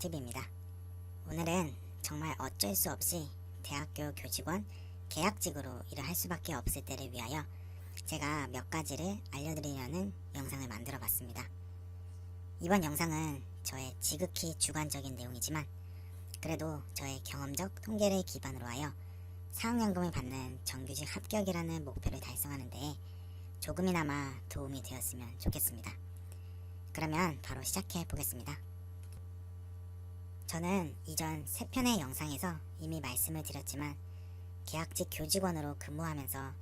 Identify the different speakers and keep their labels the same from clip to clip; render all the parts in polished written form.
Speaker 1: 꿀팁입니다. 오늘은 정말 어쩔 수 없이 대학교 교직원 계약직으로 일을 할 수밖에 없을 때를 위하여 제가 몇 가지를 알려드리려는 영상을 만들어 봤습니다. 이번 영상은 저의 지극히 주관적인 내용이지만 그래도 저의 경험적 통계를 기반으로 하여 사학연금을 받는 정규직 합격이라는 목표를 달성하는 데에 조금이나마 도움이 되었으면 좋겠습니다. 그러면 바로 시작해 보겠습니다. 저는 이전 3편의 영상에서 이미 말씀을 드렸지만 계약직 교직원으로 근무하면서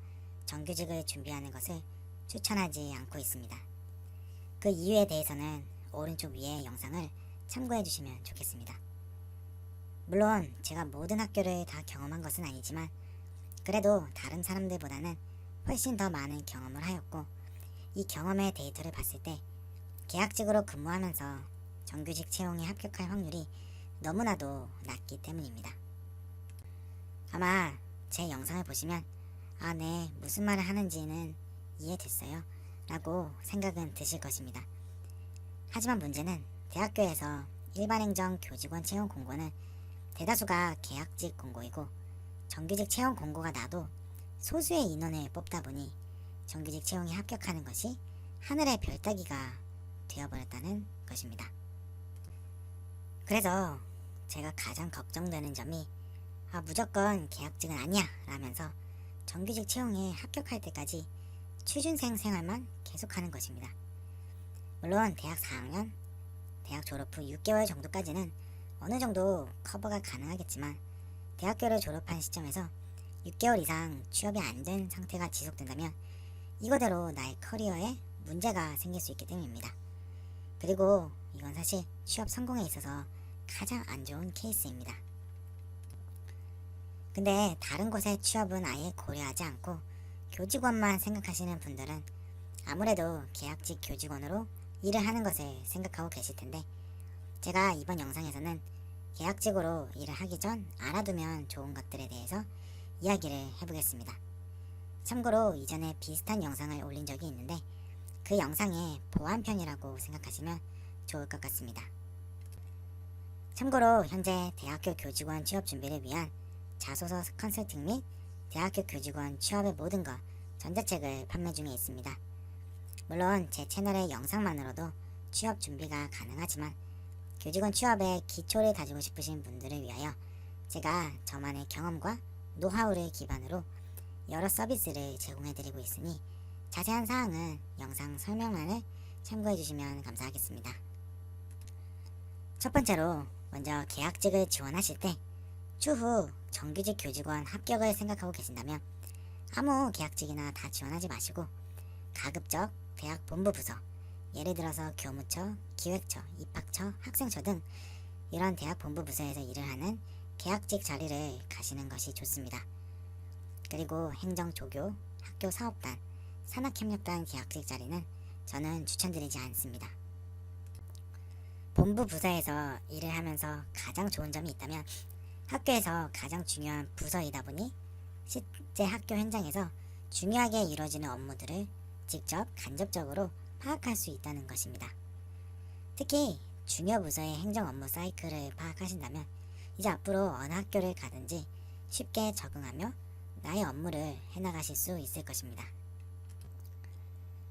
Speaker 1: 정규직을 준비하는 것을 추천하지 않고 있습니다. 그 이유에 대해서는 오른쪽 위의 영상을 참고해 주시면 좋겠습니다. 물론 제가 모든 학교를 다 경험한 것은 아니지만 그래도 다른 사람들보다는 훨씬 더 많은 경험을 하였고 이 경험의 데이터를 봤을 때 계약직으로 근무하면서 정규직 채용에 합격할 확률이 너무나도 낮기 때문입니다. 아마 제 영상을 보시면 네, 무슨 말을 하는지는 이해됐어요 라고 생각은 드실 것입니다. 하지만 문제는 대학교에서 일반행정 교직원 채용 공고는 대다수가 계약직 공고이고 정규직 채용 공고가 나도 소수의 인원을 뽑다 보니 정규직 채용에 합격하는 것이 하늘의 별 따기가 되어버렸다는 것입니다. 그래서 제가 가장 걱정되는 점이 무조건 계약직은 아니야 라면서 정규직 채용에 합격할 때까지 취준생 생활만 계속하는 것입니다. 물론 대학 4학년, 대학 졸업 후 6개월 정도까지는 어느 정도 커버가 가능하겠지만 대학교를 졸업한 시점에서 6개월 이상 취업이 안 된 상태가 지속된다면 이거대로 나의 커리어에 문제가 생길 수 있기 때문입니다. 그리고 이건 사실 취업 성공에 있어서 가장 안 좋은 케이스입니다. 근데 다른 곳의 취업은 아예 고려하지 않고 교직원만 생각하시는 분들은 아무래도 계약직 교직원으로 일을 하는 것을 생각하고 계실 텐데 제가 이번 영상에서는 계약직으로 일을 하기 전 알아두면 좋은 것들에 대해서 이야기를 해보겠습니다. 참고로 이전에 비슷한 영상을 올린 적이 있는데 그 영상의 보완편이라고 생각하시면 좋을 것 같습니다. 참고로 현재 대학교 교직원 취업 준비를 위한 자소서 컨설팅 및 대학교 교직원 취업의 모든 것 전자책을 판매 중에 있습니다. 물론 제 채널의 영상만으로도 취업 준비가 가능하지만 교직원 취업의 기초를 다지고 싶으신 분들을 위하여 제가 저만의 경험과 노하우를 기반으로 여러 서비스를 제공해드리고 있으니 자세한 사항은 영상 설명란을 참고해 주시면 감사하겠습니다. 첫 번째로 먼저 계약직을 지원하실 때 추후 정규직 교직원 합격을 생각하고 계신다면 아무 계약직이나 다 지원하지 마시고 가급적 대학 본부 부서, 예를 들어서 교무처, 기획처, 입학처, 학생처 등 이런 대학 본부 부서에서 일을 하는 계약직 자리를 가시는 것이 좋습니다. 그리고 행정조교, 학교 사업단, 산학협력단 계약직 자리는 저는 추천드리지 않습니다. 본부 부서에서 일을 하면서 가장 좋은 점이 있다면 학교에서 가장 중요한 부서이다 보니 실제 학교 현장에서 중요하게 이루어지는 업무들을 직접 간접적으로 파악할 수 있다는 것입니다. 특히 중요 부서의 행정 업무 사이클을 파악하신다면 이제 앞으로 어느 학교를 가든지 쉽게 적응하며 나의 업무를 해나가실 수 있을 것입니다.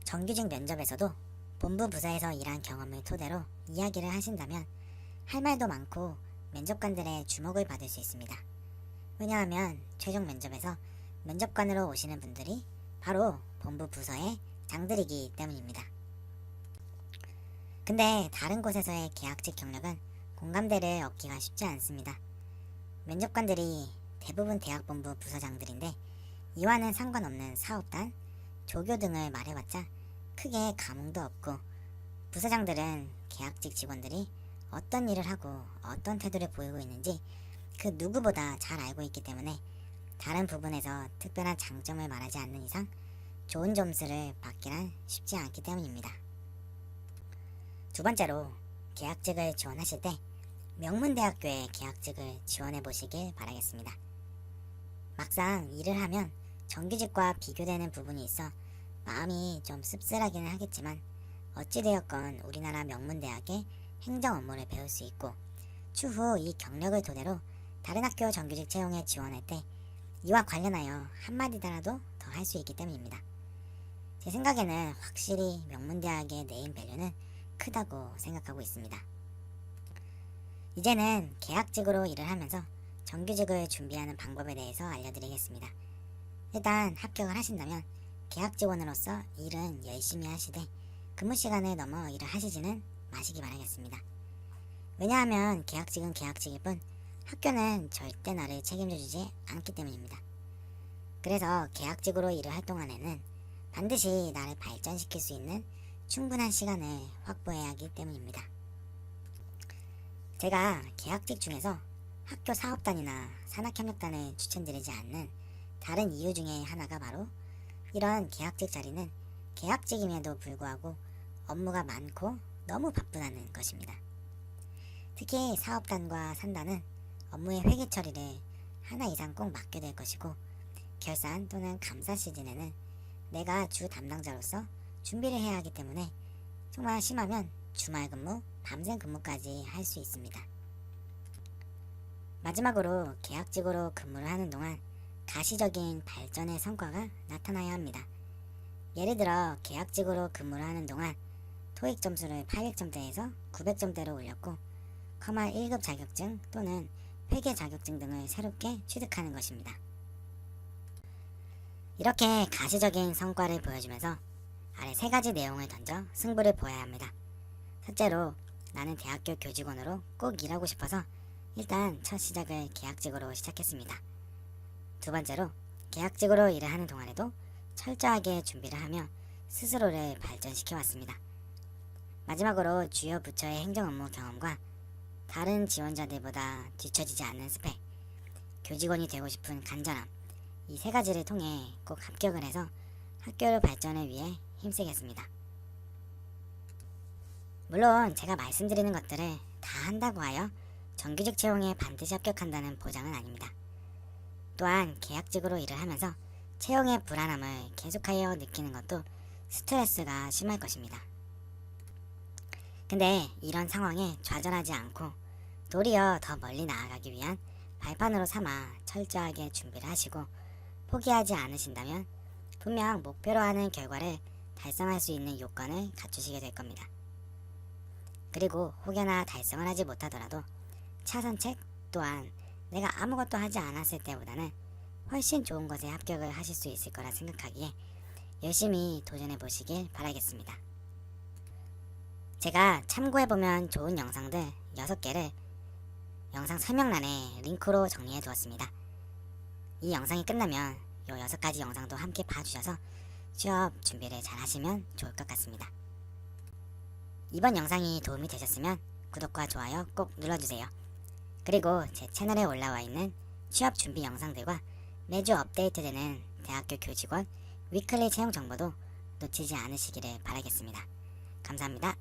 Speaker 1: 정규직 면접에서도 본부 부서에서 일한 경험을 토대로 이야기를 하신다면 할 말도 많고 면접관들의 주목을 받을 수 있습니다. 왜냐하면 최종 면접에서 면접관으로 오시는 분들이 바로 본부 부서의 장들이기 때문입니다. 근데 다른 곳에서의 계약직 경력은 공감대를 얻기가 쉽지 않습니다. 면접관들이 대부분 대학본부 부서장들인데 이와는 상관없는 사업단, 조교 등을 말해봤자 크게 감흥도 없고 부서장들은 계약직 직원들이 어떤 일을 하고 어떤 태도를 보이고 있는지 그 누구보다 잘 알고 있기 때문에 다른 부분에서 특별한 장점을 말하지 않는 이상 좋은 점수를 받기란 쉽지 않기 때문입니다. 두 번째로 계약직을 지원하실 때 명문대학교의 계약직을 지원해 보시길 바라겠습니다. 막상 일을 하면 정규직과 비교되는 부분이 있어 마음이 좀 씁쓸하기는 하겠지만 어찌되었건 우리나라 명문대학의 행정 업무를 배울 수 있고 추후 이 경력을 토대로 다른 학교 정규직 채용에 지원할 때 이와 관련하여 한마디더라도 더 할 수 있기 때문입니다. 제 생각에는 확실히 명문대학의 네임밸류는 크다고 생각하고 있습니다. 이제는 계약직으로 일을 하면서 정규직을 준비하는 방법에 대해서 알려드리겠습니다. 일단 합격을 하신다면 계약직원으로서 일은 열심히 하시되 근무 시간을 넘어 일을 하시지는 마시기 바라겠습니다. 왜냐하면 계약직은 계약직일 뿐 학교는 절대 나를 책임져주지 않기 때문입니다. 그래서 계약직으로 일을 할 동안에는 반드시 나를 발전시킬 수 있는 충분한 시간을 확보해야 하기 때문입니다. 제가 계약직 중에서 학교 사업단이나 산학협력단을 추천드리지 않는 다른 이유 중에 하나가 바로 이런 계약직 자리는 계약직임에도 불구하고 업무가 많고 너무 바쁘다는 것입니다. 특히 사업단과 산단은 업무의 회계 처리를 하나 이상 꼭 맡게 될 것이고 결산 또는 감사 시즌에는 내가 주 담당자로서 준비를 해야 하기 때문에 정말 심하면 주말 근무, 밤샘 근무까지 할 수 있습니다. 마지막으로 계약직으로 근무를 하는 동안 가시적인 발전의 성과가 나타나야 합니다. 예를 들어 계약직으로 근무를 하는 동안 토익 점수를 800점대에서 900점대로 올렸고 커말 1급 자격증 또는 회계 자격증 등을 새롭게 취득하는 것입니다. 이렇게 가시적인 성과를 보여주면서 아래 3가지 내용을 던져 승부를 보아야 합니다. 첫째로 나는 대학교 교직원으로 꼭 일하고 싶어서 일단 첫 시작을 계약직으로 시작했습니다. 두 번째로 계약직으로 일을 하는 동안에도 철저하게 준비를 하며 스스로를 발전시켜 왔습니다. 마지막으로 주요 부처의 행정업무 경험과 다른 지원자들보다 뒤처지지 않는 스펙, 교직원이 되고 싶은 간절함, 이 3가지를 통해 꼭 합격을 해서 학교 발전을 위해 힘쓰겠습니다. 물론 제가 말씀드리는 것들을 다 한다고 하여 정규직 채용에 반드시 합격한다는 보장은 아닙니다. 또한 계약직으로 일을 하면서 채용의 불안함을 계속하여 느끼는 것도 스트레스가 심할 것입니다. 근데 이런 상황에 좌절하지 않고 도리어 더 멀리 나아가기 위한 발판으로 삼아 철저하게 준비를 하시고 포기하지 않으신다면 분명 목표로 하는 결과를 달성할 수 있는 요건을 갖추시게 될 겁니다. 그리고 혹여나 달성을 하지 못하더라도 차선책 또한 내가 아무것도 하지 않았을 때보다는 훨씬 좋은 것에 합격을 하실 수 있을 거라 생각하기에 열심히 도전해 보시길 바라겠습니다. 제가 참고해보면 좋은 영상들 6개를 영상 설명란에 링크로 정리해 두었습니다. 이 영상이 끝나면 요 6가지 영상도 함께 봐주셔서 취업 준비를 잘 하시면 좋을 것 같습니다. 이번 영상이 도움이 되셨으면 구독과 좋아요 꼭 눌러주세요. 그리고 제 채널에 올라와 있는 취업 준비 영상들과 매주 업데이트되는 대학교 교직원 위클리 채용 정보도 놓치지 않으시기를 바라겠습니다. 감사합니다.